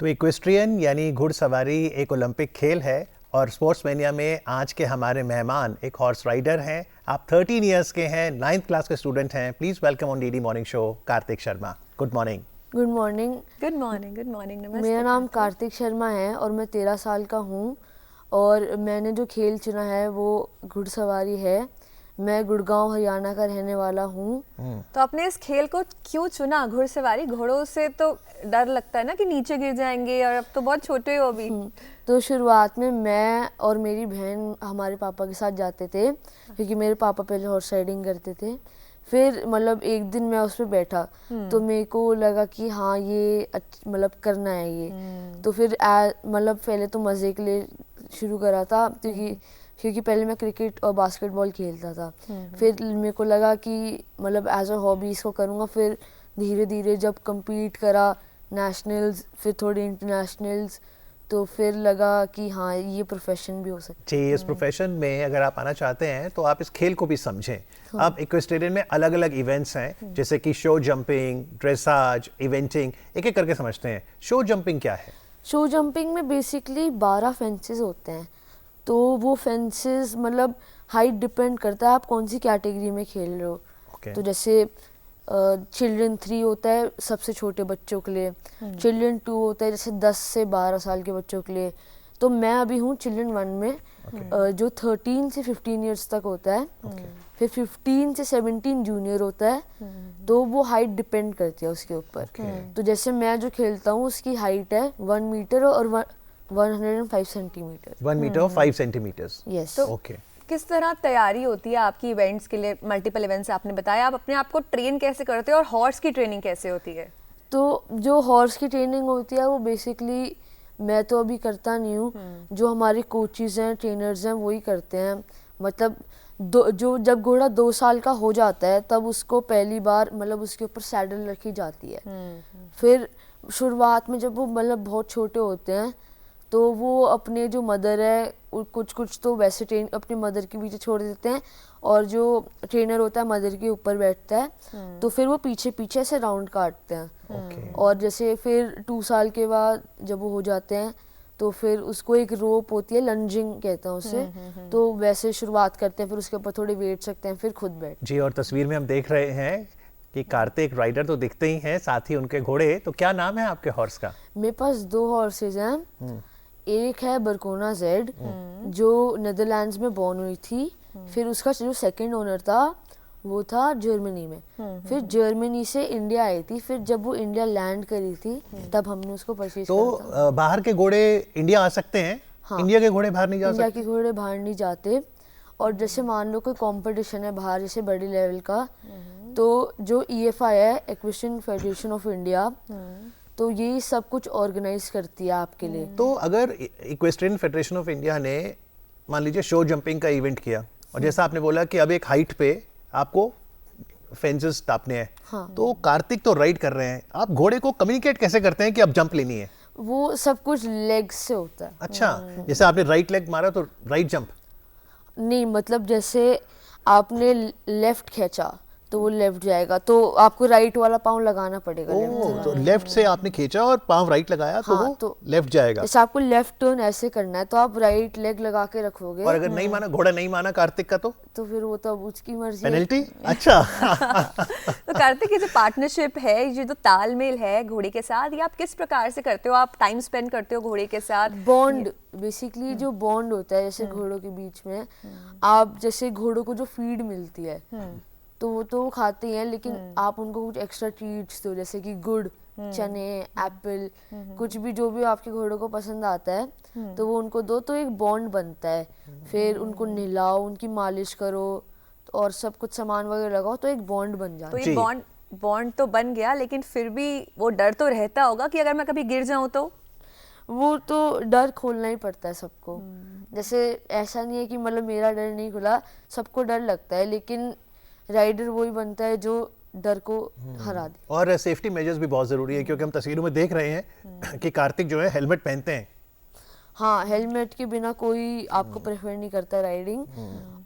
तो इक्वेस्ट्रियन यानी घुड़सवारी एक ओलंपिक खेल है और स्पोर्ट्स मैनिया में आज के हमारे मेहमान एक हॉर्स राइडर हैं। आप 13 इयर्स के हैं, 9th क्लास के स्टूडेंट हैं। Please welcome on DD morning show Kartik Sharma. Good morning. Good morning. Good morning. Good morning. नमस्ते। मेरा नाम कार्तिक शर्मा है और मैं 13 साल का हूँ और मैंने जो खेल चुना है वो घुड़सवारी है। मैं गुड़गांव हरियाणा का रहने वाला हूँ। तो आपने इस खेल को क्यों चुना? घुड़सवारी, घोड़ों से तो डर लगता है ना कि नीचे गिर जाएंगे, और अब तो बहुत छोटे हो अभी। तो शुरुआत में मैं और मेरी बहन हमारे पापा के साथ जाते थे क्योंकि मेरे पापा पहले हॉर्स राइडिंग करते थे। फिर मतलब एक दिन मैं उस पर बैठा तो मेरे को लगा कि हाँ ये मतलब करना है ये। तो फिर मतलब पहले तो मज़े के लिए शुरू करा था क्योंकि पहले मैं क्रिकेट और बास्केटबॉल खेलता था। फिर मेरे को लगा कि मतलब एज अ हॉबी इसको करूँगा। फिर धीरे धीरे जब compete करा नेशनल्स, फिर थोड़े इंटरनेशनल्स, तो फिर लगा कि हाँ ये प्रोफेशन भी हो सकता है। जी, इस प्रोफेशन में अगर आप आना चाहते हैं तो आप इस खेल को भी समझें। अब इक्वेस्ट्रियन में अलग अलग इवेंट्स हैं, जैसे कि शो जंपिंग, ड्रेसाज, इवेंटिंग, एक एक करके समझते हैं। शो जंपिंग क्या है? शो जंपिंग में बेसिकली 12 फेंसेस होते हैं। तो वो फेंसेस मतलब हाइट डिपेंड करता है आप कौन सी कैटेगरी में खेल रहे हो। Okay. तो जैसे चिल्ड्रन 3 होता है सबसे छोटे बच्चों के लिए, चिल्ड्रन 2 होता है जैसे 10 से 12 साल के बच्चों के लिए। तो मैं अभी हूँ चिल्ड्रन 1 में, जो 13 से 15 इयर्स तक होता है। फिर 15 से 17 जूनियर होता है। तो वो हाइट डिपेंड करती है उसके ऊपर। तो जैसे मैं जो खेलता हूँ उसकी हाइट है 1 मीटर और 105 सेंटीमीटर। 1 metre 5 centimetres. यस। तो ओके। किस तरह तैयारी होती है आपकी इवेंट्स के लिए? मल्टीपल इवेंट्स आपने बताया, आप अपने आप को ट्रेन कैसे करते हो और हॉर्स की ट्रेनिंग कैसे होती है? तो जो हॉर्स की ट्रेनिंग होती है वो बेसिकली मैं तो अभी करता नहीं हूँ, जो हमारे कोचेस हैं, ट्रेनर्स हैं, वही करते हैं। मतलब जब घोड़ा 2 साल का हो जाता है तब उसको पहली बार मतलब उसके ऊपर सैडल रखी जाती है। फिर शुरुआत में जब वो मतलब बहुत छोटे होते हैं तो वो अपने जो मदर है कुछ तो वैसे ट्रेन अपने मदर के पीछे छोड़ देते हैं और जो ट्रेनर होता है मदर के ऊपर बैठता है। तो फिर वो पीछे पीछे से राउंड काटते हैं। और जैसे फिर 2 साल के बाद जब वो हो जाते हैं तो फिर उसको एक रोप होती है, लंजिंग कहते हैं उसे। तो वैसे शुरुआत करते हैं, फिर उसके ऊपर थोड़े वेट रखते हैं, फिर खुद बैठ। जी, और तस्वीर में हम देख रहे हैं कि कार्तिक राइडर तो दिखते ही हैं, साथ ही उनके घोड़े। तो क्या नाम है आपके हॉर्स का? मेरे पास 2 हॉर्सेज हैं। एक है बरकोना जेड जो नीदरलैंड्स में बॉर्न हुई थी। फिर उसका जो सेकंड ओनर था वो था जर्मनी में। फिर जर्मनी से इंडिया आई थी। फिर जब वो इंडिया लैंड करी थी तब हमने उसको परचेज तो करा था। बाहर के घोड़े इंडिया आ सकते हैं? हाँ। इंडिया के घोड़े बाहर नहीं जा इंडिया सकते? के घोड़े बाहर नहीं जाते। और जैसे मान लो कोई कंपटीशन है बाहर जैसे बड़े लेवल का, तो जो EFI है, इक्वेस्ट्रियन फेडरेशन ऑफ इंडिया, तो ये सब कुछ ऑर्गेनाइज करती है आपके लिए। तो अगर इक्वेस्ट्रियन फेडरेशन ऑफ इंडिया ने मान लीजिए शो जंपिंग का इवेंट किया और जैसा आपने बोला कि अब एक हाइट पे आपको फेंसेस टापने हैं, हाँ। तो कार्तिक तो राइड कर रहे हैं, आप घोड़े को कम्युनिकेट कैसे करते हैं कि अब जंप लेनी है? वो सब कुछ लेग्स से होता है। अच्छा, जैसे आपने राइट लेग मारा तो राइट जंप? नहीं, मतलब जैसे आपने लेफ्ट खींचा तो वो लेफ्ट जाएगा, तो आपको राइट वाला पाँव लगाना पड़ेगा। ओह, तो लेफ्ट से आपने खींचा और पांव राइट लगाया तो हाँ, वो तो लेफ्ट जाएगा। जैसे आपको लेफ्ट टर्न ऐसे करना है तो आप राइट लेग लगा के रखोगे। और अगर नहीं माना, घोड़ा नहीं माना कार्तिक का, तो फिर वो तो अब उसकी मर्जी है। पेनल्टी? अच्छा। तो कार्तिक, ये जो पार्टनरशिप है, ये जो तालमेल है घोड़े के साथ, ये आप किस प्रकार से करते हो? आप टाइम स्पेंड करते हो घोड़े के साथ? बॉन्ड, बेसिकली जो बॉन्ड होता है जैसे घोड़ों के बीच में, आप जैसे घोड़ों को जो फीड मिलती है तो वो खाते हैं, लेकिन आप उनको कुछ एक्स्ट्रा ट्रीट्स दो, जैसे कि गुड़, चने, एप्पल, कुछ भी जो भी आपके घोड़ों को पसंद आता है तो वो उनको दो, तो एक बॉन्ड बनता है। फिर उनको नहलाओ, उनकी मालिश करो और सब कुछ सामान वगैरह लगाओ तो एक बॉन्ड बन जाता है। तो ये बॉन्ड तो बन गया, लेकिन फिर भी वो डर तो रहता होगा कि अगर मैं कभी गिर जाऊं तो? वो तो डर खोलना ही पड़ता है सबको। जैसे ऐसा नहीं है कि मतलब मेरा डर नहीं खुला, सबको डर लगता है, लेकिन राइडर वही बनता है जो डर को हरा दे। और सेफ्टी मेजर्स भी बहुत जरूरी है, क्योंकि हम तस्वीरों में देख रहे हैं कि कार्तिक जो है हेलमेट पहनते हैं। हाँ, हेलमेट के बिना कोई आपको प्रेफर नहीं करता राइडिंग।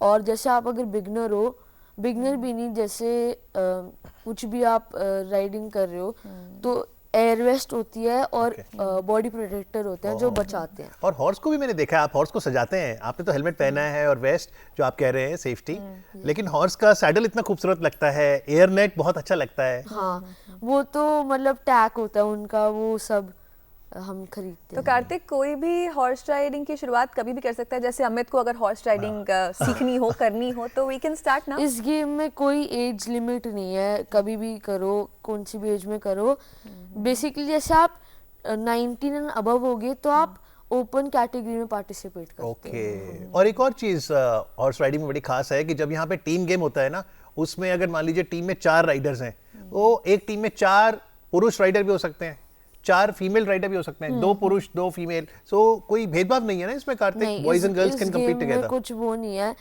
और जैसे आप अगर बिगनर हो, बिगनर भी नहीं, जैसे कुछ भी आप राइडिंग कर रहे हो, तो एयर वेस्ट होती है और बॉडी प्रोटेक्टर होते हैं जो बचाते हैं। और हॉर्स को भी मैंने देखा है, आप हॉर्स को सजाते हैं, आपने तो हेलमेट पहना है और वेस्ट जो आप कह रहे हैं सेफ्टी, लेकिन हॉर्स का सैडल इतना खूबसूरत लगता है, एयर नेट बहुत अच्छा लगता है। हाँ, वो तो मतलब टैग होता है उनका, वो सब हम खरीदते तो हैं। कार्तिक, कोई भी हॉर्स राइडिंग की शुरुआत कभी भी कर सकता है, जैसे अमित को अगर हॉर्स राइडिंग सीखनी हो, करनी हो, तो वी कैन स्टार्ट नाउ। इस गेम में कोई एज लिमिट नहीं है, कभी भी करो, कौन सी भी एज में करो। बेसिकली जैसे आप 19 एंड अबव होगे तो आप ओपन कैटेगरी में पार्टिसिपेट करते हैं। ओके। और एक और चीज हॉर्स राइडिंग में बड़ी खास है कि जब यहाँ पे टीम गेम होता है ना, उसमें अगर मान लीजिए टीम में 4 राइडर्स हैं, वो एक टीम में 4 पुरुष राइडर भी हो सकते हैं, 4 फीमेल राइडर भी हो सकते हैं, 2 पुरुष 2 फीमेल, सो कोई भेदभाव नहीं है ना इसमें Kartik, boys and girls can compete together. कुछ वो नहीं है,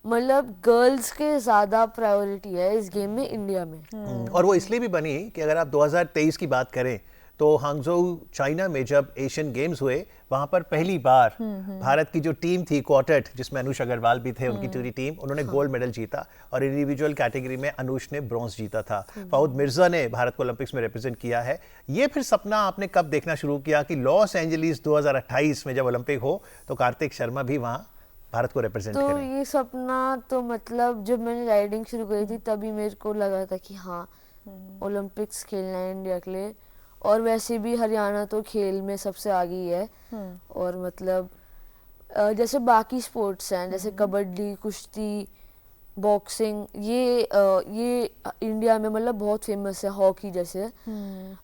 मतलब गर्ल्स के ज्यादा प्रायोरिटी है इस गेम में इंडिया में। और वो इसलिए भी बनी कि अगर आप 2023 की बात करें तो हांगझोउ चाइना में जब एशियन गेम्स हुए, वहां पर पहली बार भारत की जो टीम थी क्वार्टेट, जिसमें अनुष अग्रवाल भी थे, उनकी पूरी टीम, उन्होंने गोल्ड मेडल जीता और इंडिविजुअल कैटेगरी में अनुष ने ब्रॉन्ज जीता था। फाउद मिर्जा ने भारत को ओलंपिक्स में रिप्रेजेंट किया है। ये फिर सपना आपने कब देखना शुरू किया कि लॉस एंजलिस 2028 में जब ओलंपिक हो तो कार्तिक शर्मा भी वहां भारत को रिप्रेजेंट तो करें? ये सपना तो मतलब जब मैंने राइडिंग शुरू करी थी तभी मेरे को लगा था कि हाँ ओलंपिक्स खेलना है इंडिया के लिए। और वैसे भी हरियाणा तो खेल में सबसे आगे ही है। और मतलब जैसे बाकी स्पोर्ट्स हैं जैसे कबड्डी, कुश्ती, बॉक्सिंग, ये इंडिया में मतलब बहुत फेमस है, हॉकी जैसे।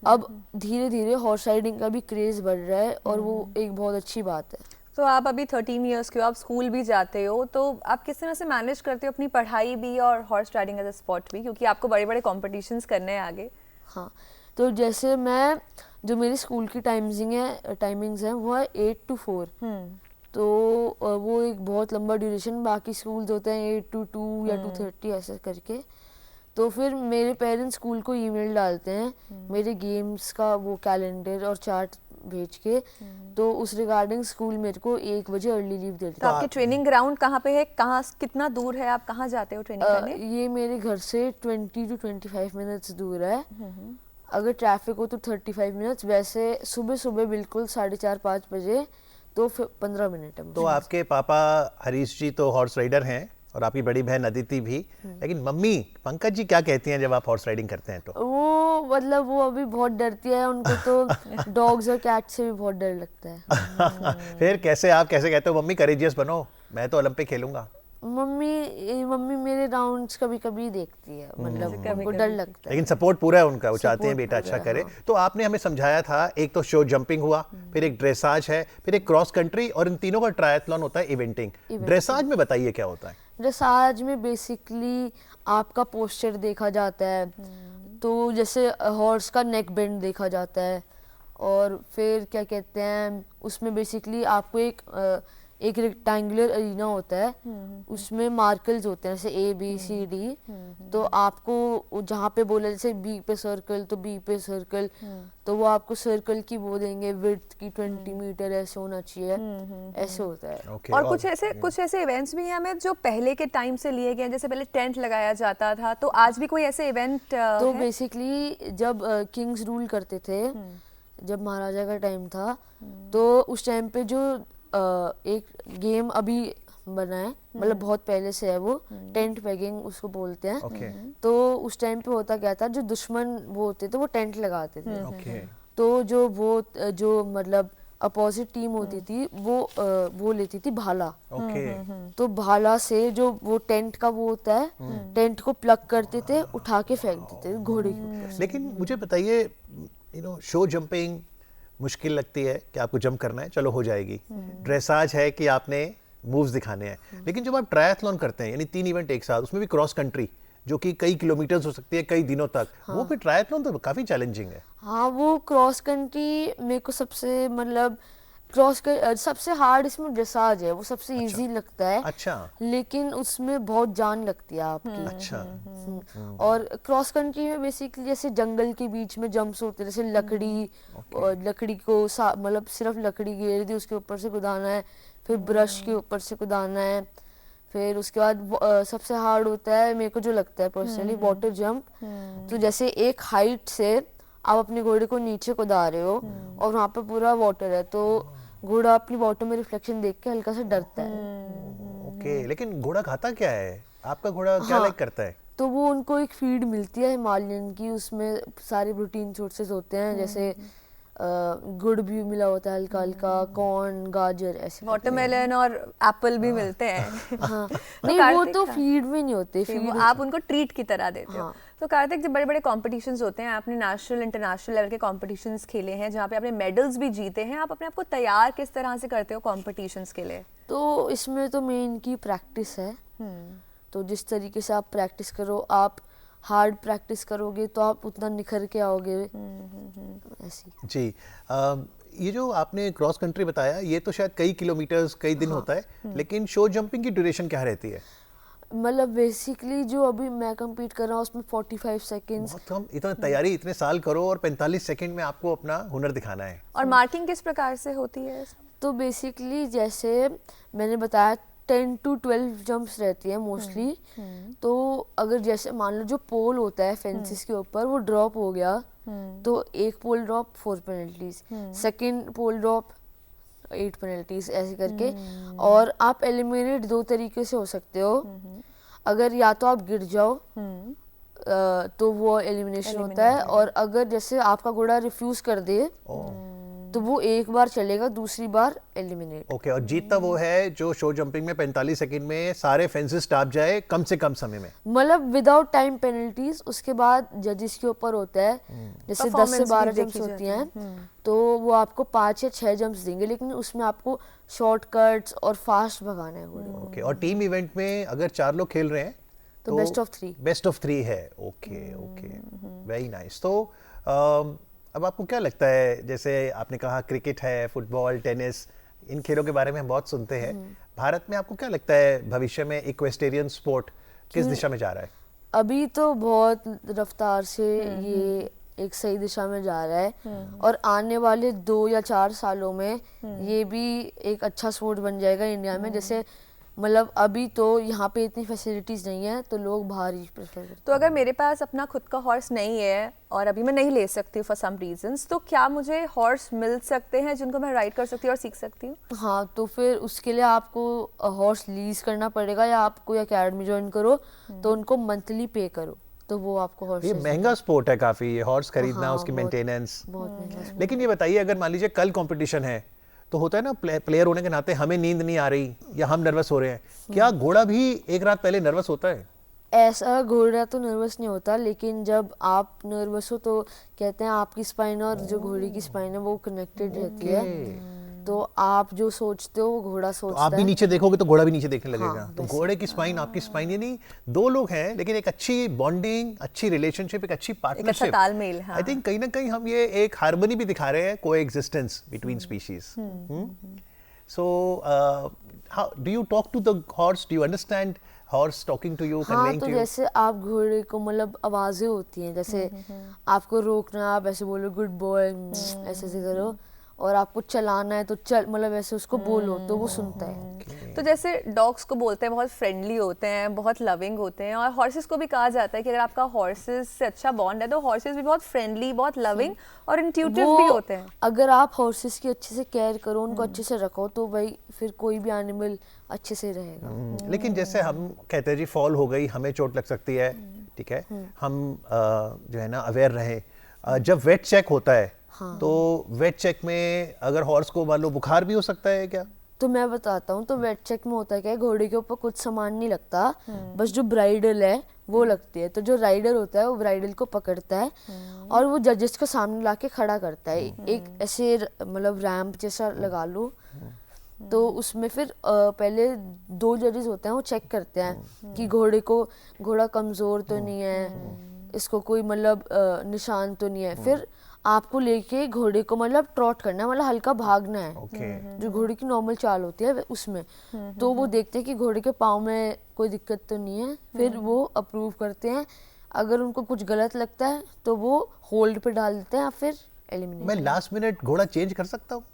अब धीरे धीरे हॉर्स राइडिंग का भी क्रेज बढ़ रहा है और वो एक बहुत अच्छी बात है। तो आप अभी 13 इयर्स के हो, आप स्कूल भी जाते हो, तो आप किस तरह से मैनेज करते हो अपनी पढ़ाई भी और horse riding as a sport भी, क्योंकि आपको बड़े बड़े कॉम्पिटिशन्स करने हैं आगे? हाँ, तो जैसे मैं जो मेरी स्कूल की टाइमिंग्स हैं वो है 8 to 4। तो वो एक बहुत लंबा ड्यूरेशन, बाकी स्कूल्स होते हैं 8 to 2 या 2:30 ऐसे करके। तो फिर मेरे पेरेंट्स स्कूल को ईमेल डालते हैं मेरे गेम्स का वो कैलेंडर और चार्ट भेज के, तो उस रिगार्डिंग स्कूल मेरे को 1 बजे अर्ली लीव दे तो देता है। आपकी ट्रेनिंग ग्राउंड कहाँ पे है, कहाँ कितना दूर है, आप कहाँ जाते हो ट्रेनिंग करने? ये मेरे घर से 20 to 25 मिनट्स दूर है। अगर ट्रैफिक हो तो 35 मिनट्स, वैसे सुबह सुबह बिल्कुल 4:30-5 बजे तो 15 मिनट है। तो आपके पापा हरीश जी तो हॉर्स राइडर हैं और आपकी बड़ी बहन अदिति भी, लेकिन मम्मी पंकज जी क्या कहती हैं जब आप हॉर्स राइडिंग करते हैं? तो वो मतलब वो अभी बहुत डरती है, उनको तो डॉग्स और कैट से भी बहुत डर लगता है। फिर कैसे आप कैसे कहते हो मम्मी करेजियस बनो, मैं तो ओलंपिक खेलूंगा? मम्मी मेरे राउंड्स कभी कभी देखती है, मतलब उनको डर लगता है, लेकिन सपोर्ट पूरा है उनका, वो चाहते हैं Support बेटा अच्छा पूरा है, करे। हाँ। तो आपने हमें समझाया था, एक तो शो जंपिंग हुआ, फिर एक ड्रेसाज है, फिर एक क्रॉस कंट्री, और इन तीनों का ट्रायथलॉन होता है इवेंटिंग। ड्रेसाज में बताइए क्या होता है? ड्रेसाज में बेसिकली आपका पोस्चर देखा जाता है, तो जैसे हॉर्स का नेक बेंड देखा जाता है, और फिर क्या कहते हैं उसमें बेसिकली आपको एक रेक्टेंगुलर अरीना होता है, उसमें मार्कल्स होते हैं जैसे ABCD। तो आपको जहाँ पे बोला जैसे B पे सर्कल तो B पे सर्कल, तो वो आपको सर्कल की वो देंगे विड्थ की 20 मीटर ऐसे होना चाहिए, ऐसे होता है। Okay, और कुछ ऐसे इवेंट्स भी हैं हमें जो पहले के टाइम से लिए गए हैं, जैसे पहले टेंट लगाया जाता था, तो आज भी कोई ऐसे इवेंट तो है? बेसिकली जब किंग्स रूल करते थे, जब महाराजा का टाइम था, तो उस टाइम पे जो एक गेम अभी बना है, मतलब बहुत पहले से है, वो टेंट पेगिंग उसको बोलते हैं। Okay. तो उस टाइम पे होता क्या था, जो दुश्मन वो होते थे वो टेंट लगाते थे। Okay. तो जो मतलब अपोजिट टीम होती थी वो लेती थी भाला। Okay. तो भाला से जो वो टेंट का वो होता है, टेंट को प्लग करते थे, उठा के फेंक देते थे घोड़े के ऊपर। लेकिन मुझे बताइए, शो जंपिंग मुश्किल लगती है कि आपको जंप करना है, चलो हो जाएगी। ड्रेसाज है कि आपने मूव्स दिखाने हैं, लेकिन जब आप ट्रायथलॉन करते हैं, यानी 3 इवेंट एक साथ, उसमें भी क्रॉस कंट्री जो कि कई किलोमीटर्स हो सकती है, कई दिनों तक, वो फिर ट्रायथलॉन तो काफी चैलेंजिंग है। हाँ, वो क्रॉस कंट्री मेरे को सबसे मतलब सबसे हार्ड इसमें ड्रेसाज है, वो सबसे इजी लगता है। अच्छा। लेकिन उसमें बहुत जान लगती है आपकी। अच्छा। और क्रॉस कंट्री में बेसिकली जैसे जंगल के बीच में जंप्स होते हैं, जैसे लकड़ी को मतलब सिर्फ लकड़ी घेर दी, उसके ऊपर से कुदाना है, फिर ब्रश के ऊपर से कुदाना है, फिर उसके बाद सबसे हार्ड होता है मेरे को जो लगता है पर्सनली वाटर जंप। तो जैसे एक हाइट से आप अपने घोड़े को नीचे कुदा रहे हो और वहाँ पे पूरा वाटर है, तो घोड़ा अपनी वाटर में रिफ्लेक्शन देख के हल्का सा डरता है। ओके, लेकिन घोड़ा खाता क्या है? आपका घोड़ा क्या हाँ, लाइक करता है? तो वो उनको एक फीड मिलती है हिमालयन की, उसमें सारे प्रोटीन सोर्सेज होते हैं, जैसे गुड़ भी मिला होता है हल्का हल्का, कॉर्न, गाजर, ऐसे वाटरमेलन और एप्पल भी मिलते हैं। हाँ तो नहीं, वो कार्तिक, तो हाँ, फीड में नहीं होते, फिर फीड वो आप उनको ट्रीट की तरह देते हो। हाँ। तो कार्तिक, जब बड़े बड़े कॉम्पिटिशन्स होते हैं, आपने नेशनल इंटरनेशनल लेवल के कॉम्पिटिशन्स खेले हैं जहाँ पे आपने मेडल्स भी जीते हैं, आप अपने आप को तैयार किस तरह से करते हो कॉम्पिटिशन्स के लिए? तो इसमें तो मेन की प्रैक्टिस है। तो जिस तरीके से आप प्रैक्टिस करो, आप हार्ड प्रैक्टिस करोगे तो आप उतना निखर के आओगे। ऐसी जी। ये जो आपने क्रॉस कंट्री बताया, ये तो शायद कई किलोमीटर्स, कई दिन होता है, लेकिन शो जंपिंग की ड्यूरेशन क्या रहती है? मतलब बेसिकली जो अभी मैं compete कर रहा हूँ उसमें 45 सेकेंड्स। बहुत कम। इतना तैयारी इतने साल करो और 45 सेकंड में आपको अपना हुनर दिखाना है। और मार्किंग किस प्रकार से होती है? तो बेसिकली जैसे मैंने बताया 10 to 12 जंप्स रहती है मोस्टली। तो अगर जैसे मान लो जो पोल होता है फेंसिस के ऊपर वो ड्रॉप हो गया, तो एक पोल ड्रॉप 4 पेनल्टीज, सेकंड पोल ड्रॉप 8 पेनल्टीज, ऐसे करके। और आप एलिमिनेट 2 तरीके से हो सकते हो। अगर या तो आप गिर जाओ तो वो एलिमिनेशन होता है, और अगर जैसे आपका घोड़ा रिफ्यूज कर दे तो वो एक बार चलेगा, दूसरी बार एलिमिनेट। ओके, और जीतता वो है जो शो जंपिंग में 45 सेकंड में सारे फेंसेस टाप जाए कम से कम समय में, मतलब विदाउट टाइम पेनल्टीज। उसके बाद जजेस के ऊपर होता है, जैसे 10 से 12 जंप्स होती हैं, तो वो आपको 5 या 6 जंप्स देंगे, लेकिन उसमें आपको शॉर्टकट्स और फास्ट भगाना है घोड़े को। ओके, और टीम इवेंट में अगर 4 लोग खेल रहे हैं तो बेस्ट ऑफ 3। बेस्ट ऑफ 3 है। Okay okay, very nice. तो अब आपको क्या लगता है, जैसे आपने कहा क्रिकेट है, फुटबॉल, टेनिस, इन खेलों के बारे में हम बहुत सुनते हैं, भारत में आपको क्या लगता है भविष्य में इक्वेस्टेरियन स्पोर्ट किस दिशा में जा रहा है? अभी तो बहुत रफ्तार से ये एक सही दिशा में जा रहा है, और आने वाले 2 या 4 सालों में ये भी एक अच्छा स्पोर्ट बन जाएगा इंडिया में। जैसे मतलब अभी तो यहाँ पे इतनी फैसिलिटीज नहीं है, तो लोग बाहर ही प्रेफर करते हैं। तो अगर मेरे पास अपना खुद का हॉर्स नहीं है और अभी मैं नहीं ले सकती हूँ फॉर सम रीजंस, तो क्या मुझे हॉर्स मिल सकते हैं जिनको मैं राइड कर सकती हूँ और सीख सकती हूँ? हाँ, तो फिर उसके लिए आपको हॉर्स लीज करना पड़ेगा, या आप कोई एकेडमी ज्वाइन करो तो उनको मंथली पे करो, तो वो आपको हॉर्स। ये महंगा स्पोर्ट है काफी, ये हॉर्स खरीदना, हाँ, उसकी मेंटेनेंस बहुत महंगा। लेकिन ये बताइए, अगर मान लीजिए कल कंपटीशन है, तो होता है ना प्लेयर होने के नाते हमें नींद नहीं आ रही या हम नर्वस हो रहे हैं, क्या घोड़ा भी एक रात पहले नर्वस होता है? ऐसा घोड़ा तो नर्वस नहीं होता, लेकिन जब आप नर्वस हो तो कहते हैं आपकी स्पाइन और जो घोड़े की स्पाइन है वो कनेक्टेड रहती है। तो आप जो सोचते हो वो घोड़ा तो सोचता आप भी है। नीचे देखोगे तो घोड़ा भी नीचे देखने लगेगा। हाँ, तो घोड़े की स्पाइन, आपकी स्पाइन, यानी 2 लोग हैं लेकिन एक अच्छी बॉन्डिंग, अच्छी रिलेशनशिप, एक अच्छी पार्टनरशिप, तालमेल। हाँ। आई थिंक कहीं ना कहीं हम ये एक हार्मनी भी दिखा रहे हैं, coexistence between species. So how do you talk to the horse? Do you understand horse talking to you, हाँ, कन्वेइंग तो टू यू? जैसे आप घोड़े को मतलब आवाजें होती हैं, जैसे आपको रोकना, आप ऐसे बोलो गुड बॉय, ऐसे ऐसे करो, और आपको चलाना है तो चल, मतलब ऐसे उसको बोलो तो वो सुनता है। तो जैसे डॉग्स को बोलते हैं बहुत फ्रेंडली होते हैं, बहुत लविंग होते हैं, और हॉर्सेस को भी कहा जाता है कि अगर आपका हॉर्सेस से अच्छा बॉन्ड है तो हॉर्सेस भी बहुत फ्रेंडली, बहुत लविंग और इंट्यूटिव भी होते हैं। अगर आप हॉर्सेस की अच्छे से केयर करो, उनको अच्छे से रखो, तो भाई फिर कोई भी एनिमल अच्छे से रहेगा। लेकिन जैसे हम कहते हैं जी फॉल हो गई, हमें चोट लग सकती है, ठीक है, हम जो है ना अवेयर रहे। जब वेट चेक होता है, तो वेट चेक में अगर हॉर्स को मान लो बुखार भी हो सकता है क्या? तो मैं बताता हूँ, तो वेट चेक में होता है क्या, घोड़े के ऊपर कुछ सामान नहीं लगता, बस जो ब्राइडल है वो लगती है। तो जो राइडर होता है वो ब्राइडल को पकड़ता है और वो जजेस को सामने लाके खड़ा करता है, एक ऐसे मतलब रैंप जैसा लगा लो। तो उसमें फिर पहले 2 जजेस होते हैं, वो चेक करते हैं कि घोड़ा कमजोर तो नहीं है, इसको कोई मतलब निशान तो नहीं है। फिर आपको लेके घोड़े को मतलब ट्रॉट करना है, मतलब हल्का भागना है, जो घोड़े की नॉर्मल चाल होती है उसमें। तो वो देखते हैं कि घोड़े के पाँव में कोई दिक्कत तो नहीं है, फिर वो अप्रूव करते हैं। अगर उनको कुछ गलत लगता है तो वो होल्ड पे डाल देते हैं, फिर एलिमिनेट। मैं लास्ट मिनट घोड़ा चेंज कर सकता हूँ?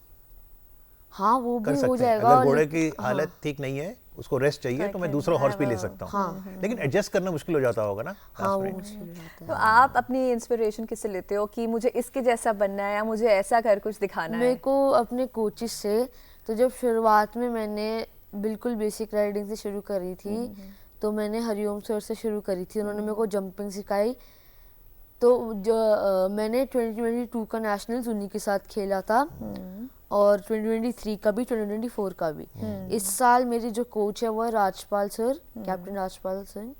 हाँ, वो कर भी सकते हो हैं। जाएगा। अगर घोड़े की हालत ठीक नहीं है, उसको रेस्ट चाहिए तो मैं दूसरा हॉर्स भी ले सकता हूँ, लेकिन एडजस्ट करना मुश्किल हो जाता होगा ना। हाँ वो मुश्किल हो जाता है। तो आप अपनी इंस्पिरेशन किससे लेते हो कि मुझे इसके जैसा बनना है या मुझे ऐसा कर कुछ दिखाना मेरे है? को अपने कोचिस से, तो जब शुरुआत में मैंने बिल्कुल बेसिक राइडिंग से शुरू करी थी, तो मैंने हरिओम सर से शुरू करी थी, उन्होंने मेरे को जंपिंग सिखाई। तो जो मैंने 2022 का नेशनल्स उन्हीं के साथ खेला था और 2023 का भी, 2024 का भी। इस साल मेरी जो कोच है वो है राजपाल सर, कैप्टन राजपाल सिंह।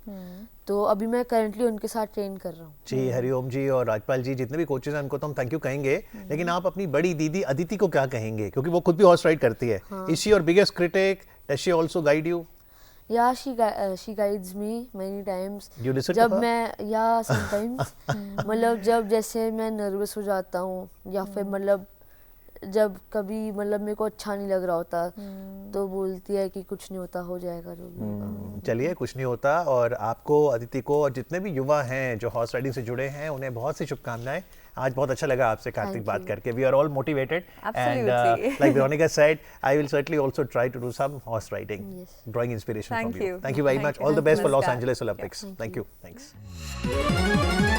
तो अभी मैं करंटली उनके साथ ट्रेन कर रहा हूँ। जी, हरिओम जी और राजपाल जी, जितने भी कोचेज हैं उनको तो हम थैंक यू कहेंगे, लेकिन आप अपनी बड़ी दीदी अदिति को क्या कहेंगे, क्योंकि वो खुद भी हॉर्स राइड करती है। Is she your biggest critic? Does she also guide you? Yeah, she guides me many times. You listen to जब her? मैं sometimes मतलब जब जैसे मैं नर्वस हो जाता हूँ या फिर मतलब जब कभी मतलब मेरे को अच्छा नहीं लग रहा होता, तो बोलती है कि कुछ नहीं होता, हो जाएगा जो भी होगा। चलिए, कुछ नहीं होता। और आपको, अदिति को और जितने भी युवा हैं जो हॉर्स राइडिंग से जुड़े हैं, उन्हें बहुत सी शुभकामनाएं। आज बहुत अच्छा लगा आपसे कार्तिक बात करके। We are all motivated and like Veronica said, I will certainly also try to do some horse riding, drawing inspiration from you. Thank you very much. All the best for Los Angeles Olympics. Thank you. Thanks.